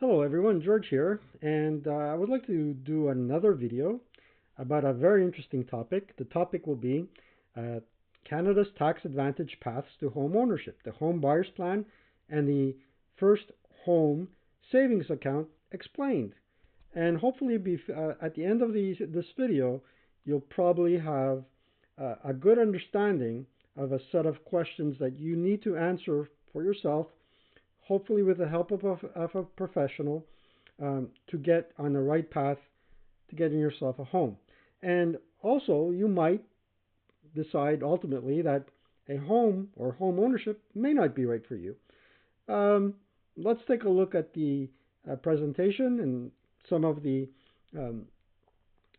Hello everyone, George here, and I would like to do another video about a very interesting topic. The topic will be uh, Canada's tax advantage paths to home ownership, the home buyer's plan, and the first home savings account explained. And hopefully at the end of this video, you'll probably have a good understanding of a set of questions that you need to answer for yourself, hopefully with the help of a professional, to get on the right path to getting yourself a home. And also, you might decide ultimately that a home or home ownership may not be right for you. Um, let's take a look at the presentation and some of the um,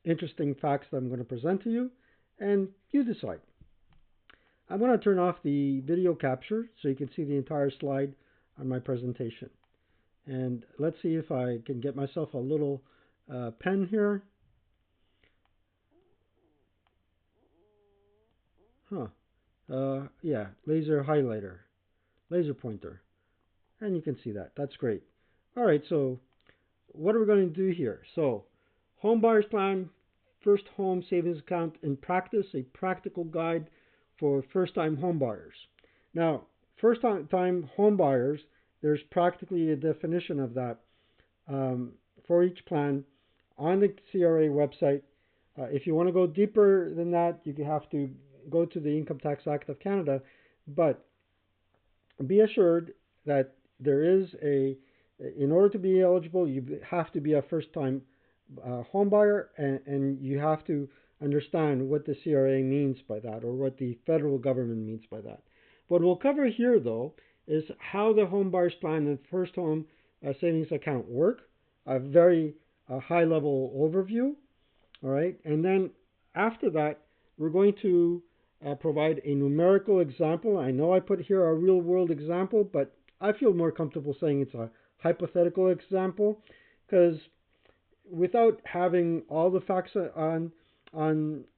interesting facts that I'm going to present to you, and you decide. I'm going to turn off the video capture so you can see the entire slide on my presentation. And let's see if I can get myself a little pen here. Yeah, laser highlighter, laser pointer. And you can see that. That's great. All right, so what are we going to do here? So, home buyer's plan, first home savings account in practice, a practical guide for first-time home buyers. Now, first-time home buyers, there's practically a definition of that for each plan on the CRA website. If you want to go deeper than that, you have to go to the Income Tax Act of Canada, but be assured that there is in order to be eligible, you have to be a first-time home buyer, and you have to understand what the CRA means by that, or what the federal government means by that. What we'll cover here, though, is how the home buyer's plan and first home savings account work, a very high-level overview, all right? And then after that, we're going to provide a numerical example. I know I put here a real-world example, but I feel more comfortable saying it's a hypothetical example, because without having all the facts on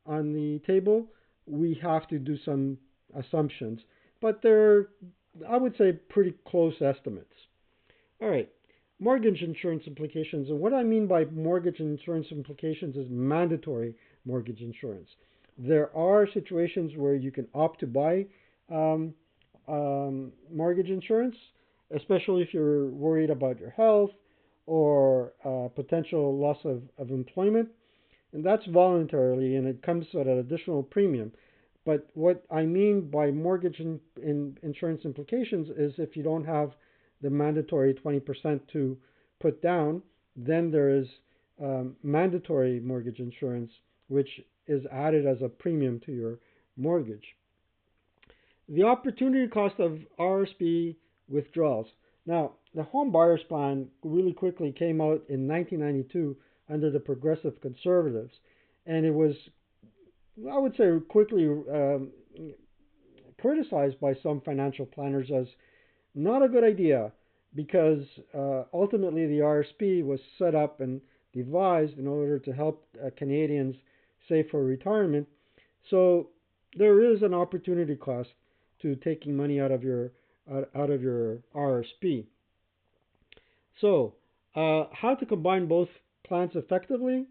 the table, we have to do some assumptions. But they're, I would say, pretty close estimates. All right, mortgage insurance implications. And what I mean by mortgage insurance implications is mandatory mortgage insurance. There are situations where you can opt to buy mortgage insurance, especially if you're worried about your health or potential loss of employment. And that's voluntarily, and it comes at an additional premium. But what I mean by mortgage insurance implications is if you don't have the mandatory 20% to put down, then there is mandatory mortgage insurance, which is added as a premium to your mortgage. The opportunity cost of RRSP withdrawals. Now, the home buyer's plan really quickly came out in 1992 under the Progressive Conservatives, and it was, I would say, quickly criticized by some financial planners as not a good idea, because ultimately the RRSP was set up and devised in order to help Canadians save for retirement. So there is an opportunity cost to taking money out of your RRSP. So how to combine both plans effectively?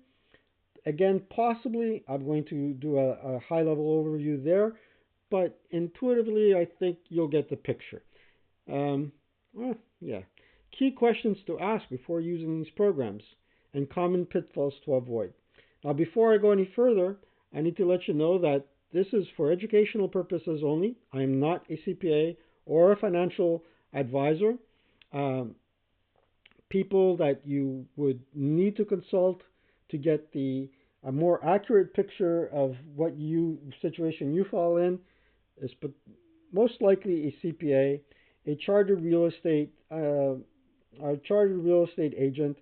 Again, possibly I'm going to do a high-level overview there, but intuitively I think you'll get the picture. Yeah. Key questions to ask before using these programs and common pitfalls to avoid. Now, before I go any further, I need to let you know that this is for educational purposes only. I am not a CPA or a financial advisor. People that you would need to consult to get a more accurate picture of what situation you fall in is most likely a CPA, a chartered real estate agent,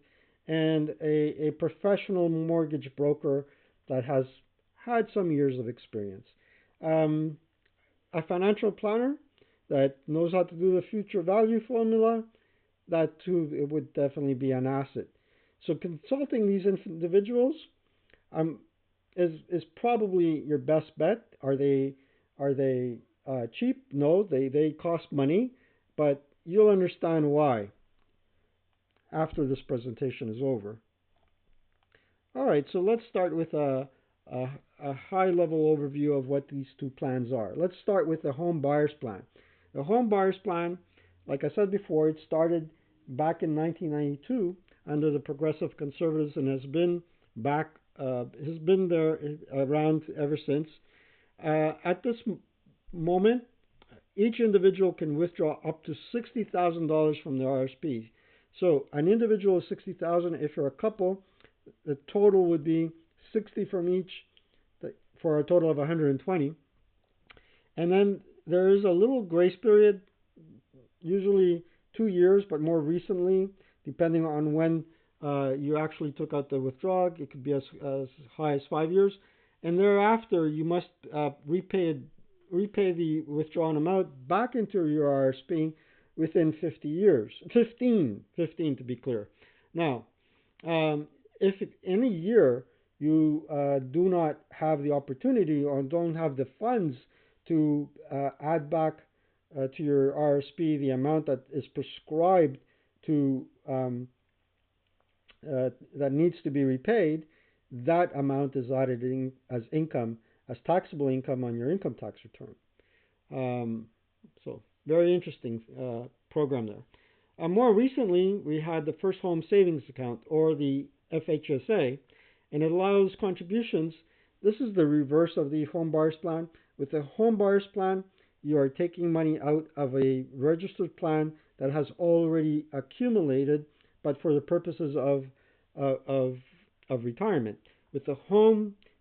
and a professional mortgage broker that has had some years of experience. A financial planner that knows how to do the future value formula, that too, it would definitely be an asset. So consulting these individuals is probably your best bet. Are they cheap? No, they cost money, but you'll understand why. after this presentation is over. All right, so let's start with a high-level overview of what these two plans are. Let's start with the home buyer's plan. The home buyer's plan, like I said before, it started back in 1992 under the Progressive Conservatives and has been there around ever since. At this moment, each individual can withdraw up to $60,000 from the RRSP. So an individual is $60,000. If you're a couple, the total would be 60 from each for a total of 120. And then there is a little grace period, usually 2 years, but more recently, depending on when you actually took out the withdrawal, it could be as high as 5 years. And thereafter, you must repay the withdrawn amount back into your RRSP within 50 years. 15 to be clear. Now, if in a year you do not have the opportunity or don't have the funds to add back to your RRSP the amount that is prescribed to that needs to be repaid, that amount is added in as income, as taxable income on your income tax return. So very interesting program there. More recently, we had the First Home Savings Account, or the FHSA, and it allows contributions. This is the reverse of the home buyer's plan. With the home buyer's plan, you are taking money out of a registered plan that has already accumulated, but for the purposes of retirement. With the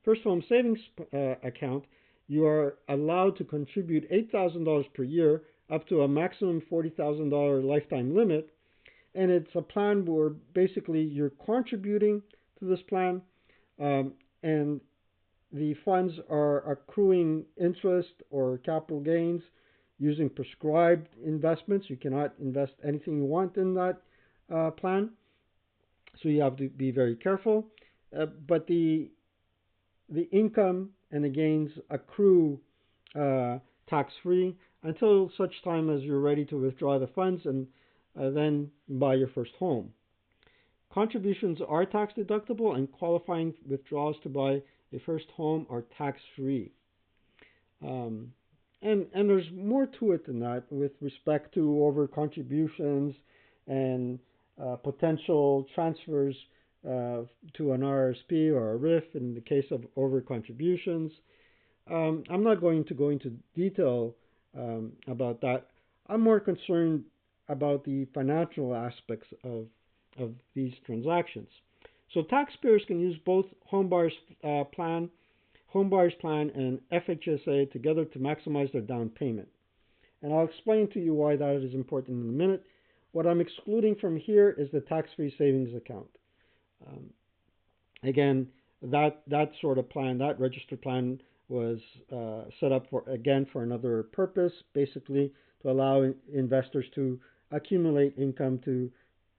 First Home Savings Account, you are allowed to contribute $8,000 per year up to a maximum $40,000 lifetime limit. And it's a plan where basically you're contributing to this plan, and the funds are accruing interest or capital gains using prescribed investments. You cannot invest anything you want in that plan, so you have to be very careful. But the income and the gains accrue tax-free until such time as you're ready to withdraw the funds and then buy your first home. Contributions are tax deductible, and qualifying withdrawals to buy a first home are tax-free. And there's more to it than that with respect to over contributions and potential transfers to an RRSP or a RIF in the case of over contributions. I'm not going to go into detail about that. I'm more concerned about the financial aspects of these transactions. So taxpayers can use both home buyer's plan, and FHSA together to maximize their down payment. And I'll explain to you why that is important in a minute. What I'm excluding from here is the tax-free savings account. Again, that sort of plan, that registered plan, was set up for another purpose, basically to allow investors to accumulate income to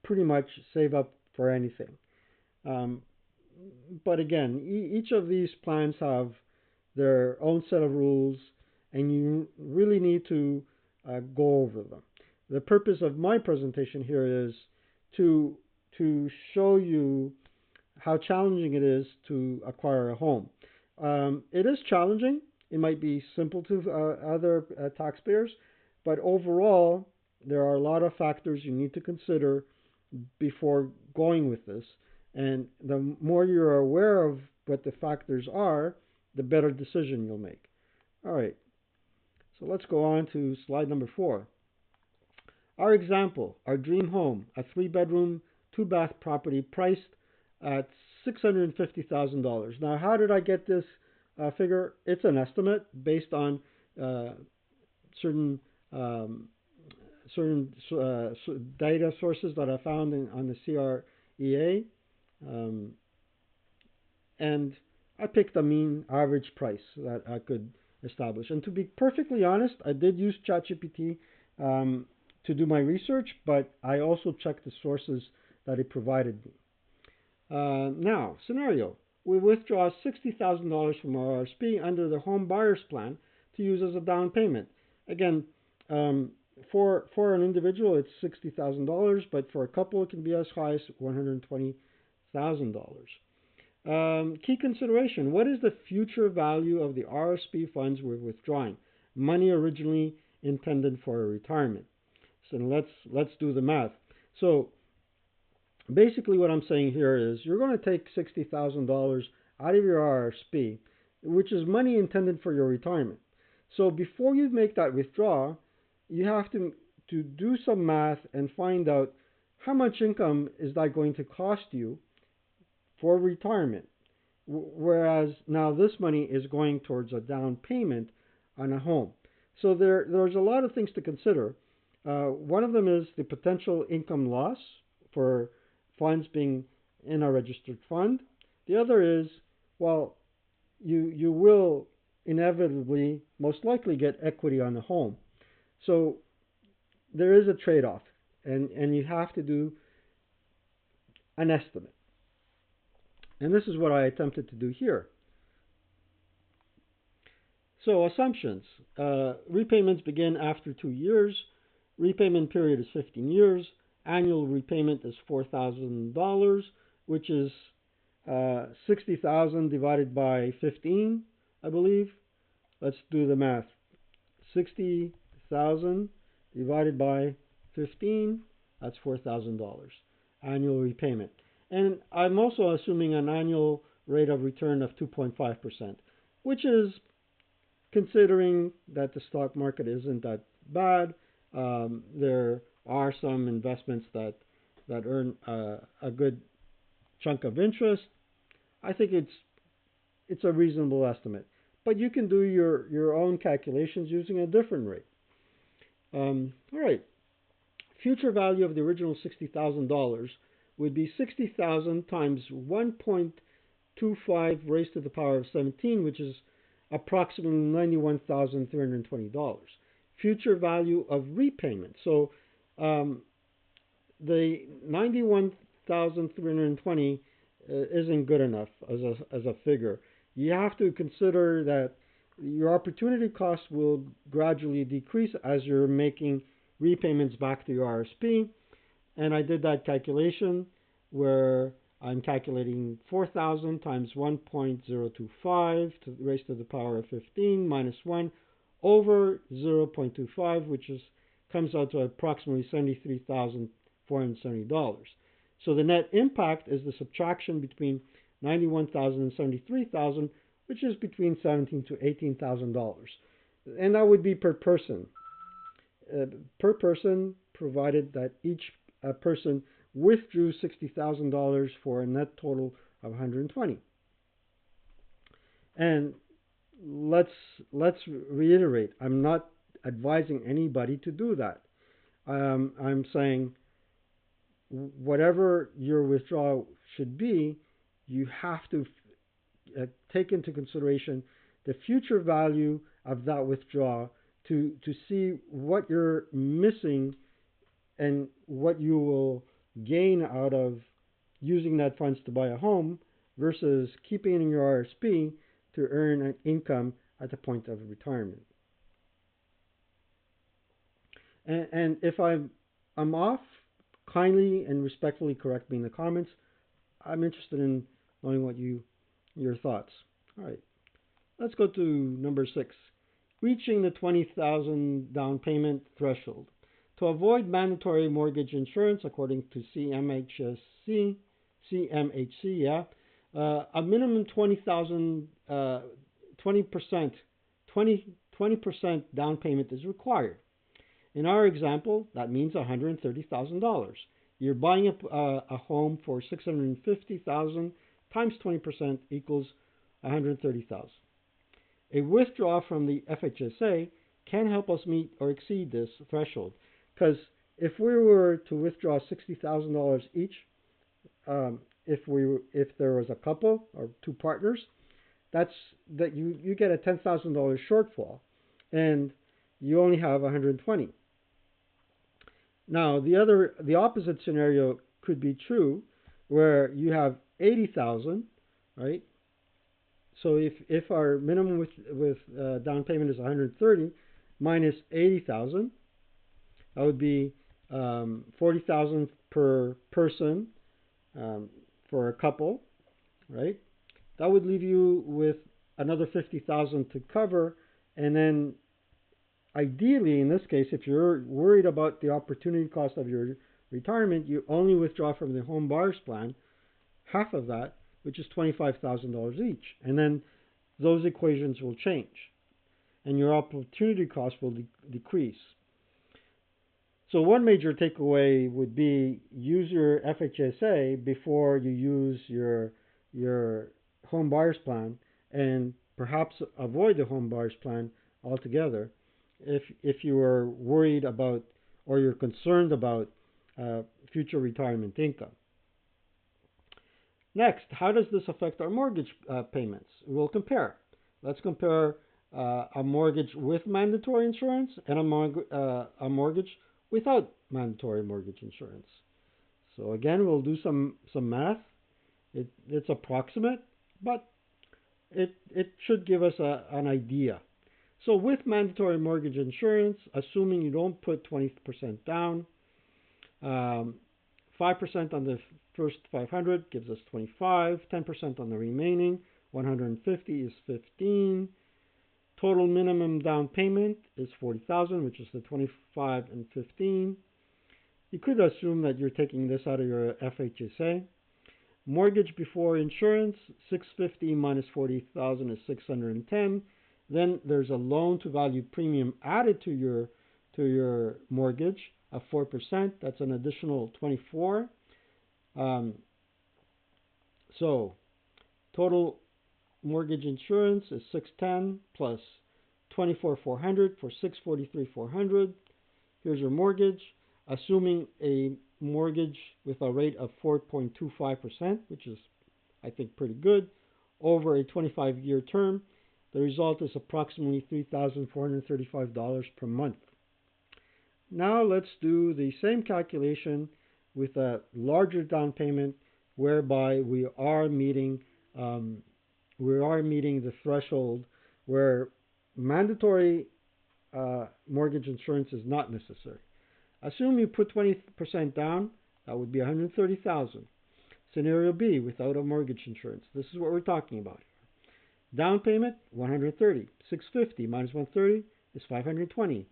pretty much save up for anything. But again, each of these plans have their own set of rules, and you really need to go over them. The purpose of my presentation here is to show you how challenging it is to acquire a home. It is challenging. It might be simple to other taxpayers, but overall, there are a lot of factors you need to consider before going with this. And the more you're aware of what the factors are, the better decision you'll make. All right, so let's go on to slide number 4. Our example, our dream home, a 3-bedroom, 2-bath property priced at $650,000. Now, how did I get this figure? It's an estimate based on certain data sources that I found on the CREA, and I picked a mean average price that I could establish. And to be perfectly honest, I did use ChatGPT to do my research, but I also checked the sources that it provided me. Now, scenario. We withdraw $60,000 from our RRSP under the home buyer's plan to use as a down payment. Again, for an individual, it's $60,000, but for a couple, it can be as high as $120,000. Key consideration: what is the future value of the RRSP funds we're withdrawing? Money originally intended for a retirement. So let's do the math. So basically, what I'm saying here is you're going to take $60,000 out of your RRSP, which is money intended for your retirement. So before you make that withdrawal, you have to do some math and find out how much income is that going to cost you for retirement. Whereas now this money is going towards a down payment on a home. So there's a lot of things to consider. One of them is the potential income loss for funds being in a registered fund. The other is, well, you will inevitably, most likely, get equity on the home. So there is a trade-off, and you have to do an estimate. And this is what I attempted to do here. So assumptions. Repayments begin after 2 years. Repayment period is 15 years. Annual repayment is $4,000, which is 60,000 divided by 15, I believe. Let's do the math. 60,000 divided by 15, that's $4,000 annual repayment. And I'm also assuming an annual rate of return of 2.5%, which is, considering that the stock market isn't that bad, there are some investments that earn a good chunk of interest. I think it's a reasonable estimate. But you can do your own calculations using a different rate. All right. Future value of the original $60,000 would be 60,000 times 1.25 raised to the power of 17, which is approximately $91,320. Future value of repayment. So the $91,320 isn't good enough as a figure. You have to consider that your opportunity cost will gradually decrease as you're making repayments back to your RSP. And I did that calculation where I'm calculating 4,000 times 1.025 raised to the power of 15 minus 1 over 0.25, which comes out to approximately $73,470. So the net impact is the subtraction between $91,000 and $73,000, which is between $17,000 to $18,000. And that would be per person. Per person, provided that each person withdrew $60,000 for a net total of $120,000. And let's reiterate, I'm not advising anybody to do that. I'm saying whatever your withdrawal should be, you have to take into consideration the future value of that withdrawal to see what you're missing and what you will gain out of using that funds to buy a home versus keeping it in your RSP to earn an income at the point of retirement. And if I'm off, kindly and respectfully correct me in the comments. I'm interested in knowing what your thoughts. All right, let's go to number 6. Reaching the $20,000 down payment threshold. To avoid mandatory mortgage insurance, according to CMHC, a minimum 20% down payment is required. In our example, that means $130,000. You're buying a home for $650,000 times 20% equals $130,000. A withdrawal from the FHSA can help us meet or exceed this threshold, because if we were to withdraw $60,000 each, if there was a couple or two partners, you get a $10,000 shortfall, and you only have $120,000. Now the opposite scenario could be true, where you have $80,000, right? So if our minimum with down payment is $130,000 minus $80,000, That would be 40,000 per person for a couple, right? That would leave you with another 50,000 to cover, and then ideally, in this case, if you're worried about the opportunity cost of your retirement, you only withdraw from the home buyers plan half of that, which is $25,000 each, and then those equations will change, and your opportunity cost will decrease. So one major takeaway would be use your FHSA before you use your home buyers plan, and perhaps avoid the home buyers plan altogether if you are worried about or you're concerned about future retirement income. Next, how does this affect our mortgage payments? We'll compare. Let's compare a mortgage with mandatory insurance and a mortgage without mandatory mortgage insurance. So again, we'll do some math. It's approximate, but it should give us an idea. So with mandatory mortgage insurance, assuming you don't put 20% down, 5% on the first 500 gives us 25, 10% on the remaining 150 is 15. Total minimum down payment is 40,000, which is the 25 and 15. You could assume that you're taking this out of your FHSA. Mortgage before insurance, 650 minus 40,000 is 610. Then there's a loan to value premium added to your mortgage of 4%. That's an additional 24. So total mortgage insurance is 610 plus 24,400 for 643,400. Here's your mortgage, assuming a mortgage with a rate of 4.25%, which is, I think, pretty good, over a 25-year term. The result is approximately $3,435 per month. Now let's do the same calculation with a larger down payment, whereby we are meeting the threshold where mandatory mortgage insurance is not necessary. Assume you put 20% down, that would be $130,000. Scenario B, without a mortgage insurance. This is what we're talking about. Down payment, $130. $650 minus $130 is $520.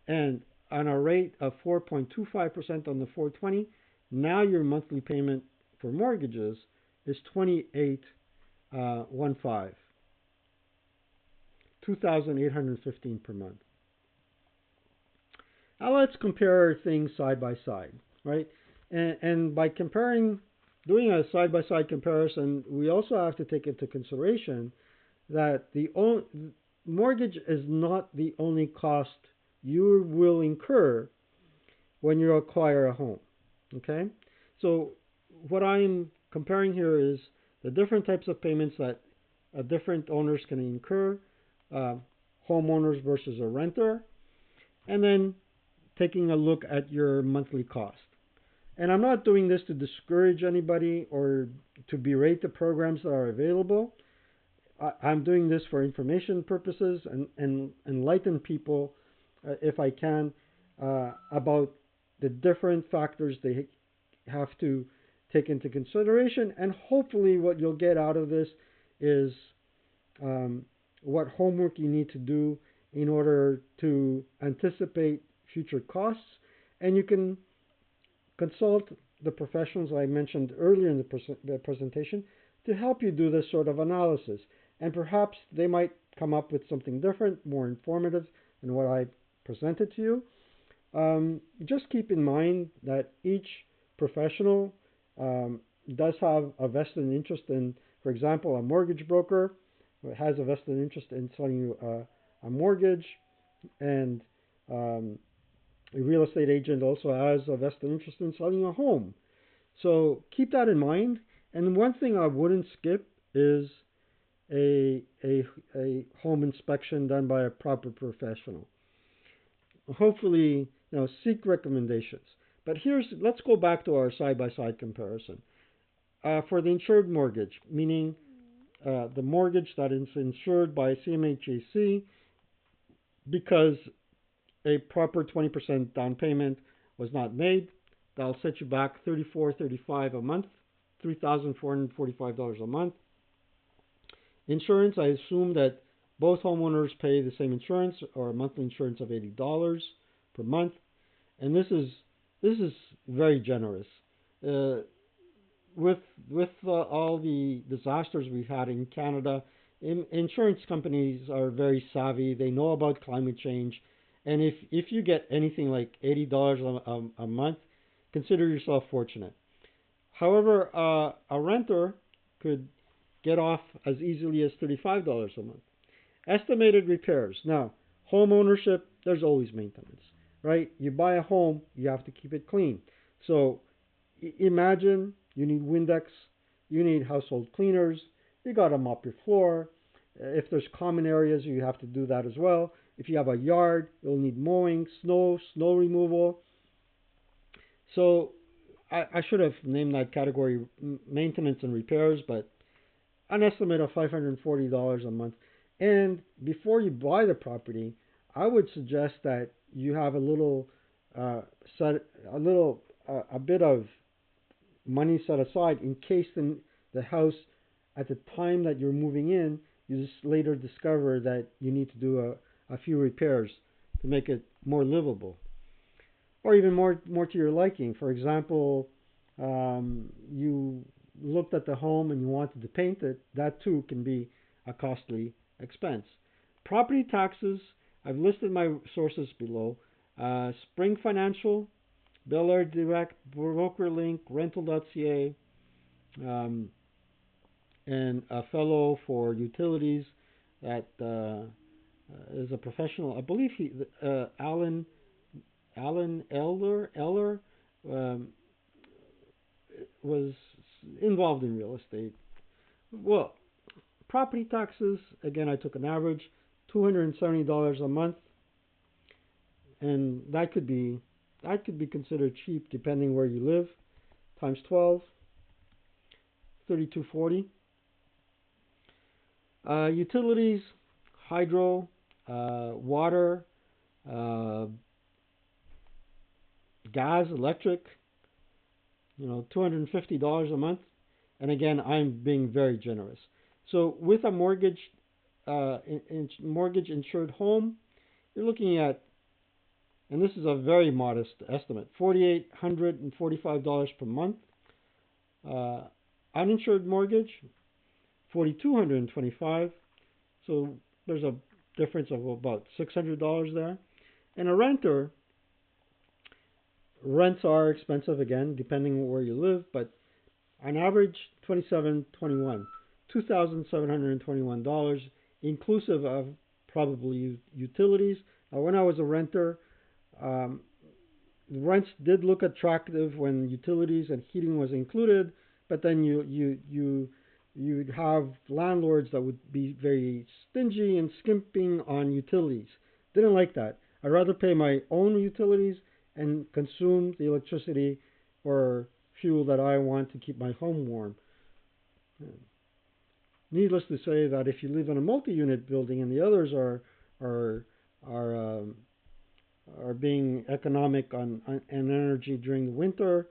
And on a rate of 4.25% on the $420, now your monthly payment for mortgages is $2,815. $2,815 per month. Now let's compare things side by side, right? And by doing a side-by-side comparison, we also have to take into consideration that the mortgage is not the only cost you will incur when you acquire a home, okay? So what I'm comparing here is the different types of payments that different owners can incur, homeowners versus a renter, and then taking a look at your monthly cost. And I'm not doing this to discourage anybody or to berate the programs that are available. I'm doing this for information purposes and enlighten people, if I can, about the different factors they have to take into consideration. And hopefully what you'll get out of this is what homework you need to do in order to anticipate future costs. And you can consult the professionals I mentioned earlier in the presentation to help you do this sort of analysis. And perhaps they might come up with something different, more informative than what I presented to you. Just keep in mind that each professional does have a vested interest in, for example, a mortgage broker has a vested interest in selling you a mortgage, and a real estate agent also has a vested interest in selling a home. So keep that in mind. And one thing I wouldn't skip is a home inspection done by a proper professional. Hopefully, seek recommendations. But let's go back to our side-by-side comparison. For the insured mortgage, meaning the mortgage that is insured by CMHAC, because a proper 20% down payment was not made, that'll set you back $34.35 a month, $3,445 a month. Insurance, I assume that both homeowners pay the same insurance or a monthly insurance of $80 per month, and this is very generous. With all the disasters we've had in Canada, insurance companies are very savvy. They know about climate change, and if you get anything like $80 a month, consider yourself fortunate. However, a renter could get off as easily as $35 a month. Estimated repairs. Now, home ownership, there's always maintenance, right? You buy a home, you have to keep it clean. So imagine you need Windex, you need household cleaners, you got to mop your floor. If there's common areas, you have to do that as well. If you have a yard, you'll need mowing, snow removal. So I should have named that category maintenance and repairs, but an estimate of $540 a month. And before you buy the property, I would suggest that you have a bit of money set aside in case the house, at the time that you're moving in, you just later discover that you need to do a few repairs to make it more livable, or even more to your liking. For example, you looked at the home and you wanted to paint it. That too can be a costly expense. Property taxes, I've listed my sources below. Spring Financial, Bel Air Direct, BrokerLink, Rental.ca, and a fellow for utilities that is a professional. I believe Alan Eller was involved in real estate. Well, property taxes, again, I took an average, $270 a month, and that could be considered cheap depending where you live. Times 12, $32.40. Utilities, hydro, water, gas, electric, $250 a month. And again, I'm being very generous. So with a mortgage insured home, you're looking at, and this is a very modest estimate, $4,845 per month. Uninsured mortgage, $4,225. So there's a difference of about $600 there. And a renter, rents are expensive again, depending where you live, but on average, $2,721, inclusive of probably utilities. When I was a renter, rents did look attractive when utilities and heating was included, but then you'd have landlords that would be very stingy and skimping on utilities. Didn't like that. I'd rather pay my own utilities and consume the electricity or fuel that I want to keep my home warm. Needless to say that if you live in a multi-unit building and the others are being economic on energy during the winter,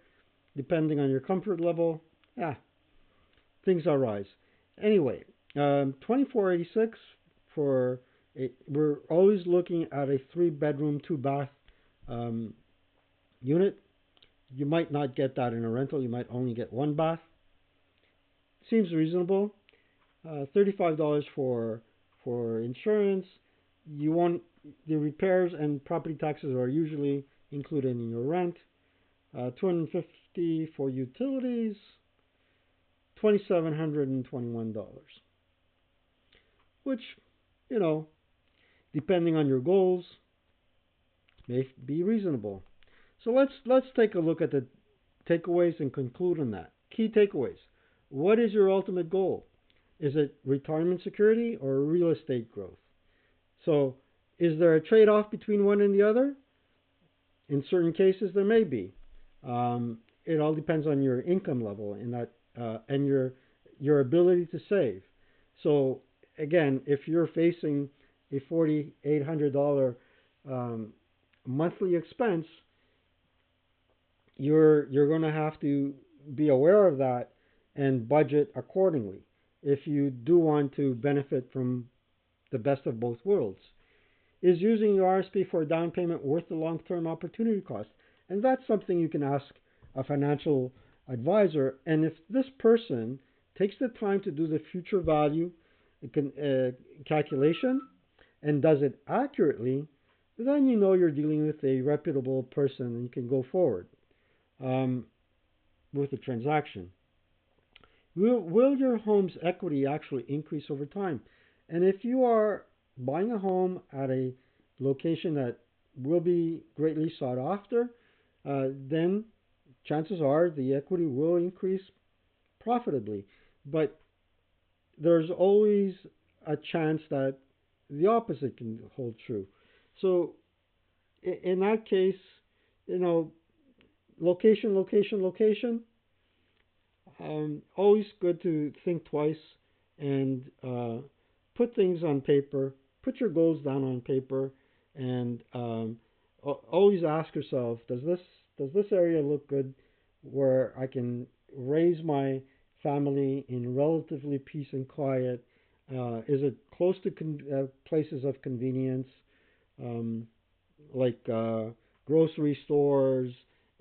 depending on your comfort level, things will rise. Anyway, $24.86 for we're always looking at a 3-bedroom, 2-bath unit. You might not get that in a rental. You might only get 1 bath. Seems reasonable. $35 for insurance. You want the repairs and property taxes are usually included in your rent. $250 for utilities. $2,721, which, depending on your goals, may be reasonable. So let's take a look at the takeaways and conclude on that. Key takeaways. What is your ultimate goal? Is it retirement security or real estate growth? So is there a trade-off between one and the other? In certain cases, there may be. It all depends on your income level and your ability to save. So again, if you're facing a $4,800 monthly expense, you're going to have to be aware of that and budget accordingly if you do want to benefit from the best of both worlds. Is using your RSP for a down payment worth the long-term opportunity cost? And that's something you can ask a financial advisor. And if this person takes the time to do the future value calculation and does it accurately, then you know you're dealing with a reputable person and you can go forward with the transaction. Will your home's equity actually increase over time? And if you are buying a home at a location that will be greatly sought after, then chances are the equity will increase profitably. But there's always a chance that the opposite can hold true. So in that case, you know, location, location, location. Always good to think twice and put things on paper. Put your goals down on paper, and always ask yourself: does this area look good, where I can raise my family in relatively peace and quiet? Is it close to places of convenience, um, like grocery stores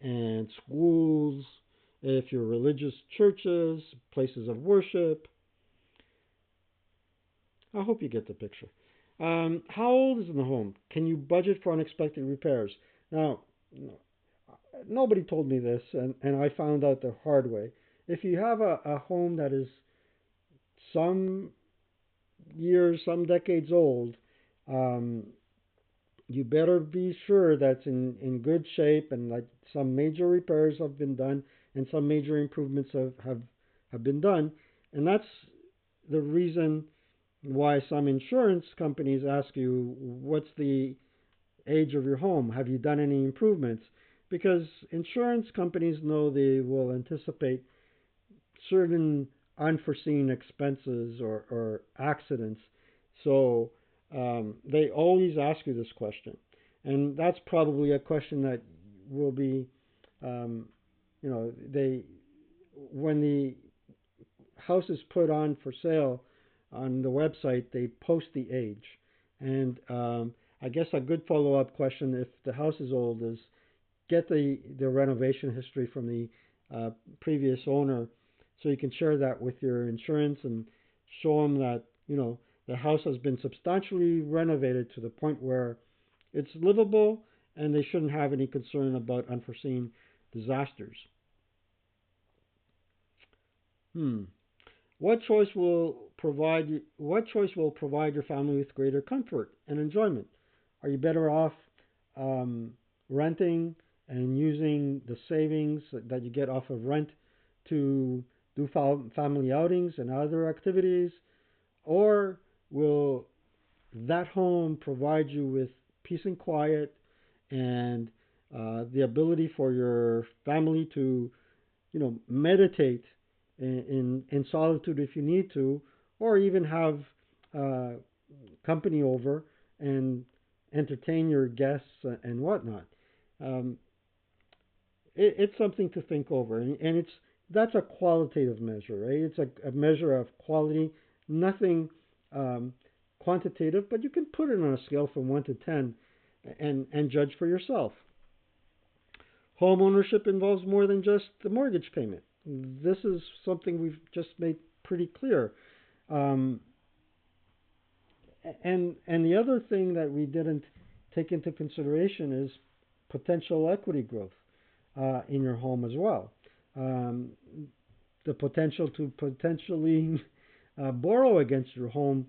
and schools? If you're religious churches, places of worship. I hope you get the picture. How old is the home? Can you budget for unexpected repairs? Now, nobody told me this, and I found out the hard way. If you have a home that is some years, some decades old, um, you better be sure that's in good shape and that some major repairs have been done and some major improvements have been done. And that's the reason why some insurance companies ask you, what's the age of your home? Have you done any improvements? Because insurance companies know they will anticipate certain unforeseen expenses or accidents. So they always ask you this question. And that's probably a question that will be, they, when the house is put on for sale on the website, they post the age. And I guess a good follow-up question, if the house is old, is get the renovation history from the previous owner, so you can share that with your insurance and show them that the house has been substantially renovated to the point where it's livable and they shouldn't have any concern about unforeseen disasters. What choice will provide your family with greater comfort and enjoyment? Are you better off renting and using the savings that you get off of rent to do family outings and other activities? Or will that home provide you with peace and quiet and the ability for your family to, meditate in solitude if you need to, or even have company over and entertain your guests and whatnot? Um, it's something to think over, and that's a qualitative measure, right? It's a measure of quality, nothing quantitative, but you can put it on a scale from 1 to 10 and judge for yourself. Home ownership involves more than just the mortgage payment. This is something we've just made pretty clear. Um, and the other thing that we didn't take into consideration is potential equity growth in your home as well. Um, the potential to potentially borrow against your home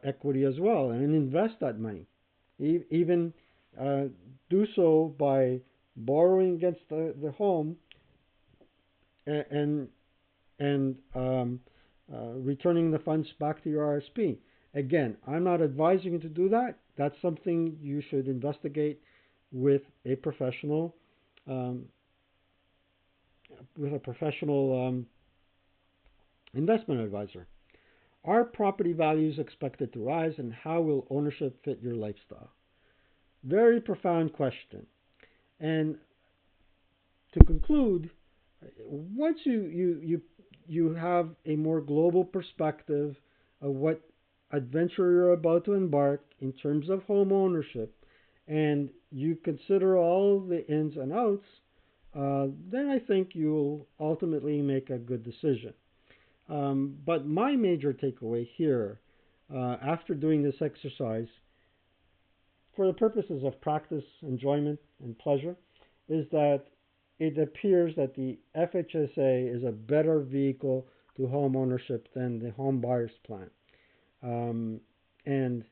equity as well and invest that money. Even do so by borrowing against the home and returning the funds back to your RSP. Again, I'm not advising you to do that. That's something you should investigate with a professional, investment advisor. Are property values expected to rise, and how will ownership fit your lifestyle? Very profound question. And to conclude, once you have a more global perspective of what adventure you're about to embark in terms of home ownership, and you consider all the ins and outs, then I think you'll ultimately make a good decision. But my major takeaway here, after doing this exercise, for the purposes of practice, enjoyment, and pleasure, is that it appears that the FHSA is a better vehicle to home ownership than the home buyer's plan. And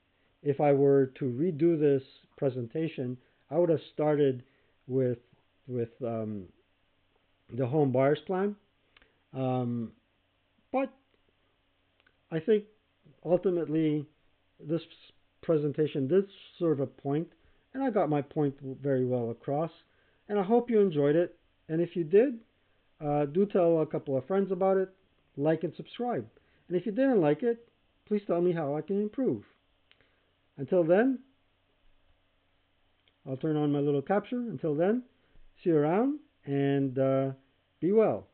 if I were to redo this presentation, I would have started with the home buyer's plan. Um, but I think ultimately this presentation did serve a point, and I got my point very well across. And I hope you enjoyed it. And if you did, do tell a couple of friends about it, like and subscribe. And if you didn't like it, please tell me how I can improve. Until then, I'll turn on my little capture. Until then, see you around and be well.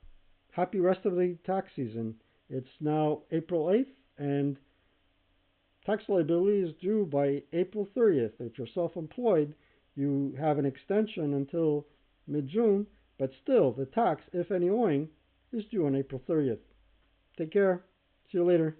Happy rest of the tax season. It's now April 8th, and tax liability is due by April 30th. If you're self-employed, you have an extension until mid-June, but still, the tax, if any owing, is due on April 30th. Take care. See you later.